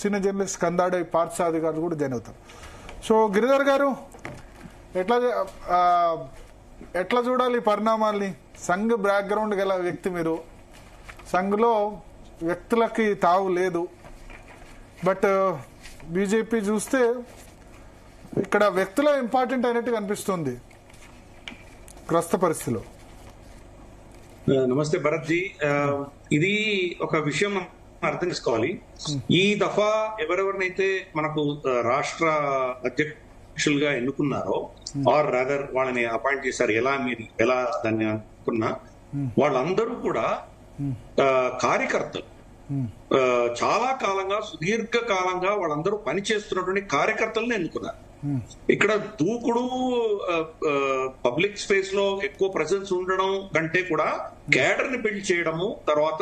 చిన్న జర్నలిస్ట్ కందాడే పార్థసారథి గారు కూడా జాయిన్ అవుతారు. సో గిరిధర్ గారు, ఎట్లా చూడాలి ఈ పరిణామాల్ని? సంఘ్ బ్యాక్గ్రౌండ్ గల వ్యక్తి మీరు. సంఘ్లో వ్యక్తులకి తావు లేదు, బట్ బీజేపీ చూస్తే ఇక్కడ వ్యక్తుల ఇంపార్టెంట్ అయినట్టు కనిపిస్తుంది ప్రస్తుత పరిస్థితిలో. నమస్తే భరత్ జీ. ఇది ఒక విషయం అర్థం చేసుకోవాలి. ఈ దఫా ఎవరెవరినైతే మనకు రాష్ట్ర అధ్యక్షులుగా ఎన్నుకున్నారో, ఆర్ రాదర్ వాళ్ళని అపాయింట్ చేశారు, మీరు ఎలా దాన్ని అనుకున్నా, వాళ్ళందరూ కూడా కార్యకర్తలు. చాలా కాలంగా, సుదీర్ఘ కాలంగా వాళ్ళందరూ పనిచేస్తున్నటువంటి కార్యకర్తలను ఎన్నుకున్నారు. ఇక్కడ దూకుడు, పబ్లిక్ స్పేస్ లో ఎక్కువ ప్రెసెన్స్ ఉండడం కంటే కూడా క్యాడర్ ని బిల్డ్ చేయడము, తర్వాత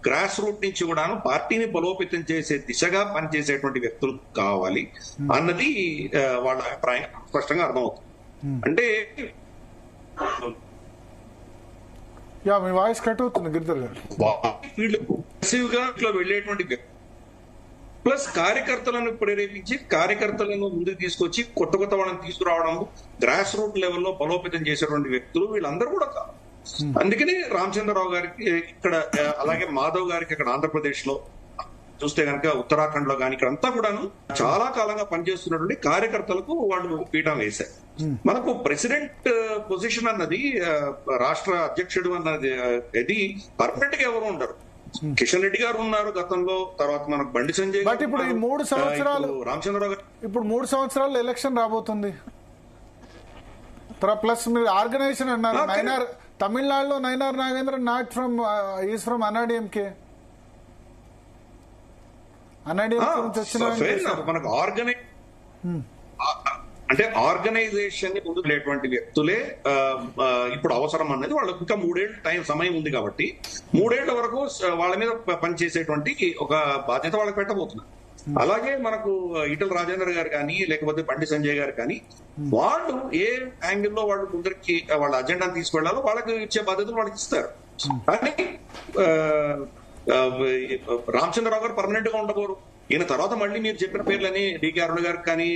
గ్రాస్ రూట్ నుంచి కూడా పార్టీని బలోపేతం చేసే దిశగా పనిచేసేటువంటి వ్యక్తులు కావాలి అన్నది వాళ్ళ అభిప్రాయం స్పష్టంగా అర్థమవుతుంది. అంటే మీ వాయిస్ కట్ అవుతుంది గిరిధర్ గారు. ఇట్లా వెళ్ళేటువంటి వ్యక్తులు ప్లస్ కార్యకర్తలను ప్రేరేపించి, కార్యకర్తలను ముందుకు తీసుకొచ్చి కొత్త కొత్త వాళ్ళని తీసుకురావడం, గ్రాస్ రూట్ లెవెల్లో బలోపేతం చేసేటువంటి వ్యక్తులు వీళ్ళందరూ కూడా కాదు. అందుకని రామచంద్రరావు గారికి ఇక్కడ, అలాగే మాధవ్ గారికి అక్కడ ఆంధ్రప్రదేశ్ లో చూస్తే కనుక, ఉత్తరాఖండ్ లో కానీ ఇక్కడంతా కూడాను చాలా కాలంగా పనిచేస్తున్నటువంటి కార్యకర్తలకు వాళ్ళు పీఠం వేశారు. మనకు ప్రెసిడెంట్ పొజిషన్ అన్నది, రాష్ట్ర అధ్యక్షుడు అన్నది, ఇది పర్మనెంట్ గా ఎవరు ఉండరు. కిషన్ రెడ్డి గారు ఉన్నారు గతంలో, తర్వాత మనకు బండి సంజయ్. బట్ ఇప్పుడు ఈ 3 సంవత్సరాలు, రామచంద్రరావు గారు ఇప్పుడు 3 సంవత్సరాలు ఎలక్షన్ రాబోతుంది. ప్లస్ మీరు ఆర్గనైజేషన్ అన్నారు. నైనార్, తమిళనాడులో Nainar Nagendran not from, is from AIADMK. మనకు అంటే ఆర్గనైజేషన్ ని ముందుకునేటువంటి వ్యక్తులే ఇప్పుడు అవసరం అన్నది. వాళ్ళకి ఇంకా 3 ఏళ్ళ సమయం ఉంది కాబట్టి 3 ఏళ్ల వరకు వాళ్ళ మీద పనిచేసేటువంటి ఒక బాధ్యత వాళ్ళకి పెట్టబోతున్నారు. అలాగే మనకు ఈటల రాజేందర్ గారు కానీ, లేకపోతే బండి సంజయ్ గారు కానీ, వాళ్ళు ఏ యాంగిల్లో వాళ్ళు ముందరికి వాళ్ళ అజెండాను తీసుకెళ్లాలో వాళ్ళకి ఇచ్చే బాధ్యతలు వాళ్ళకి ఇస్తారు. కానీ రామచంద్రరావు గారు పర్మనెంట్ గా ఉండబోరు. ఈయన తర్వాత మళ్ళీ మీరు చెప్పిన పేర్లని డికే అరుణ గారికి కానీ,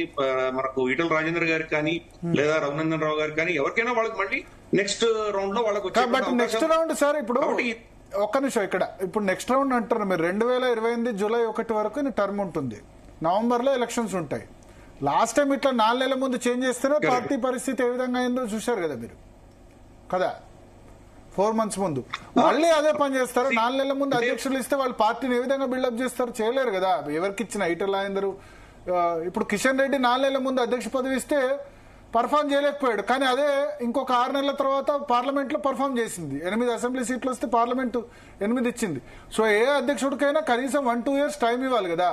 మనకు ఈటల రాజేందర్ గారికి కానీ, లేదా రఘునందన్ రావు గారికి కానీ, ఎవరికైనా వాళ్ళకి మళ్ళీ నెక్స్ట్ రౌండ్ లో వాళ్ళకి వచ్చే నెక్స్ట్ రౌండ్ సార్. ఇప్పుడు ఒక్క నిమిషం, ఇక్కడ ఇప్పుడు నెక్స్ట్ రౌండ్ అంటారు మీరు. 2028 జూలై 1 వరకు టర్మ్ ఉంటుంది. నవంబర్ లో ఎలక్షన్స్ ఉంటాయి. లాస్ట్ టైం ఇట్లా 4 నెలల ముందు చేంజ్ చేస్తేనే పార్టీ పరిస్థితి ఏ విధంగా అయిందో చూశారు కదా మీరు, కదా? 4 months ముందు మళ్ళీ అదే పని చేస్తారు. 4 నెలల ముందు అధ్యక్షులు ఇస్తే వాళ్ళు పార్టీని ఏ విధంగా బిల్డప్ చేస్తారు? చేయలేరు కదా. ఎవరికి ఇచ్చిన ఈటల రాజేందర్, ఇప్పుడు కిషన్ రెడ్డి 4 నెలల ముందు అధ్యక్ష పదవి ఇస్తే పర్ఫామ్ చేయలేకపోయాడు. కానీ అదే ఇంకొక 6 నెలల తర్వాత పార్లమెంట్ లో పర్ఫామ్ చేసింది. 8 అసెంబ్లీ సీట్లు వస్తే పార్లమెంట్ 8 ఇచ్చింది. సో ఏ అధ్యక్షుడికైనా కనీసం 1-2 years టైం ఇవ్వాలి కదా.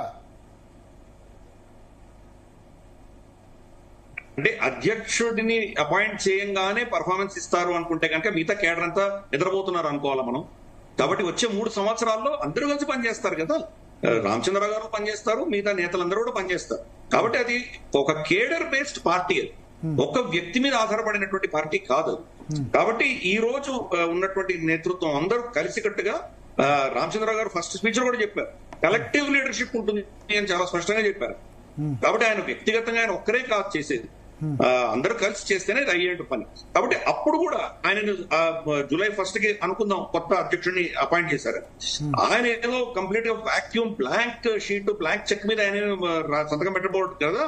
అంటే అధ్యక్షుడిని అపాయింట్ చేయంగానే పర్ఫార్మెన్స్ ఇస్తారు అనుకుంటే కనుక మిగతా కేడర్ అంతా నిద్రపోతున్నారు అనుకోవాలా మనం. కాబట్టి వచ్చే 3 సంవత్సరాల్లో అందరూ కలిసి పనిచేస్తారు కదా. రామచంద్రరావు గారు పనిచేస్తారు, మిగతా నేతలందరూ కూడా పనిచేస్తారు. కాబట్టి అది ఒక కేడర్ బేస్డ్ పార్టీ, అది ఒక్క వ్యక్తి మీద ఆధారపడినటువంటి పార్టీ కాదు. కాబట్టి ఈ రోజు ఉన్నటువంటి నేతృత్వం అందరూ కలిసికట్టుగా, రామచంద్రరావు గారు ఫస్ట్ స్పీచ్ లో కూడా చెప్పారు, కలెక్టివ్ లీడర్షిప్ ఉంటుంది అని చాలా స్పష్టంగా చెప్పారు. కాబట్టి ఆయన వ్యక్తిగతంగా ఆయన ఒక్కరే కాదు చేసేది, అందరూ కలిసి చేస్తేనే ఇది అయ్యేటు పని. కాబట్టి అప్పుడు కూడా ఆయన జూలై 1 కి అనుకుందాం కొత్త అధ్యక్షుడిని అపాయింట్ చేశారు. ఆయన ఏదో కంప్లీట్ గా vacuum blank sheet, blank cheque మీద ఆయన సంతకం పెట్టబోదు కదా.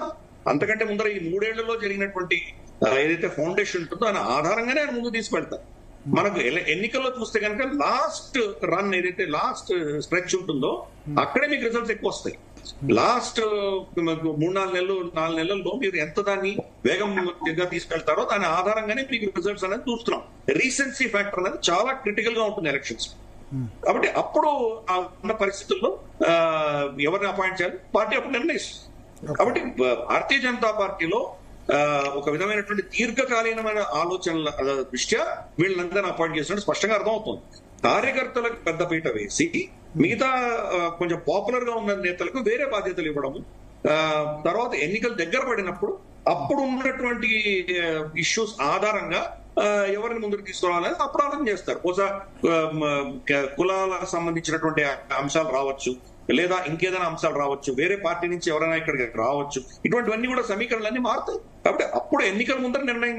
అంతకంటే ముందర ఈ 3 ఏళ్లలో జరిగినటువంటి ఏదైతే ఫౌండేషన్ ఉంటుందో ఆయన ఆధారంగానే ఆయన ముందు తీసుకెళ్తారు. మనకు ఎన్నికల్లో చూస్తే కనుక లాస్ట్ రన్ ఏదైతే లాస్ట్ స్ట్రెచ్ ఉంటుందో అక్కడే మీకు రిజల్ట్స్ ఎక్కువ వస్తాయి. లాస్ట్ 3-4 నెలల్లో మీరు ఎంత దాన్ని వేగంగా తీసుకెళ్తారో దాని ఆధారంగానే మీకు రిజల్ట్స్ అనేది చూస్తున్నాం. రీసెన్సీ ఫ్యాక్టర్ అనేది చాలా క్రిటికల్ గా ఉంటుంది ఎలక్షన్స్. కాబట్టి అప్పుడు ఉన్న పరిస్థితుల్లో ఎవరిని అపాయింట్ చేయాలి పార్టీ అప్పుడు నిర్ణయిస్తుంది. కాబట్టి భారతీయ జనతా పార్టీలో ఒక విధమైనటువంటి దీర్ఘకాలీనమైన ఆలోచనల దృష్ట్యా వీళ్ళందరినీ అపాయింట్ చేసినట్టు స్పష్టంగా అర్థమవుతుంది. కార్యకర్తలకు పెద్దపీట వేసి మిగతా కొంచెం పాపులర్ గా ఉన్న నేతలకు వేరే బాధ్యతలు ఇవ్వడము, తర్వాత ఎన్నికలు దగ్గర పడినప్పుడు అప్పుడు ఉన్నటువంటి ఇష్యూస్ ఆధారంగా ఎవరిని ముందుకు తీసుకురావాలని అప్పుడు ఆలోచన చేస్తారు. బహుశా కులాలకు సంబంధించినటువంటి అంశాలు రావచ్చు, లేదా ఇంకేదైనా అంశాలు రావచ్చు, వేరే పార్టీ నుంచి ఎవరైనా ఇక్కడికి రావచ్చు, ఇటువంటివన్నీ కూడా సమీకరణలన్నీ మారుతాయి. కాబట్టి అప్పుడు ఎన్నికల ముందర నిర్ణయం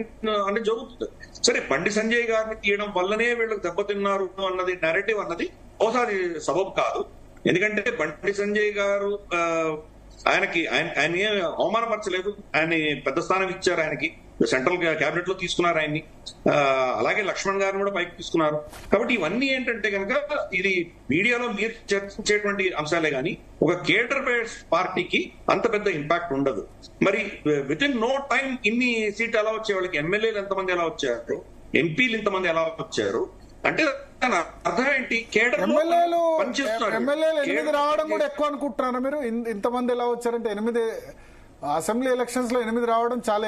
అనేది జరుగుతుంది. సరే, బండి సంజయ్ గారిని తీయడం వల్లనే వీళ్ళకి దెబ్బతిన్నారు అన్నది నెరేటివ్ అన్నది ఒకసారి సబబు కాదు. ఎందుకంటే బండి సంజయ్ గారు ఆయన అవమానపరచలేదు, ఆయన పెద్ద స్థానం ఇచ్చారు, ఆయనకి సెంట్రల్ క్యాబినెట్ లో తీసుకున్నారు ఆయన్ని. అలాగే లక్ష్మణ్ గారిని కూడా పైకి తీసుకున్నారు. కాబట్టి ఇవన్నీ ఏంటంటే కనుక ఇది మీడియాలో మీరు చర్చించేటువంటి అంశాలే గానీ ఒక కేడర్ బేస్డ్ పార్టీకి అంత పెద్ద ఇంపాక్ట్ ఉండదు. మరి విత్ ఇన్ నో టైం ఇన్ని సీట్లు ఎలా వచ్చాయి, వాళ్ళకి ఎమ్మెల్యేలు ఎంతమంది ఎలా వచ్చారు, ఎంపీలు ఇంతమంది ఎలా వచ్చారు అంటే దాని అర్థం ఏంటి? కేడర్ ఎమ్మెల్యేలు 8 రావడం కూడా ఎక్కువ అనుకుంటున్నారా మీరు? ఇంతమంది ఎలా వచ్చారంటే 8 అసెంబ్లీ ఎలక్షన్స్ లో 8 రావడం చాలా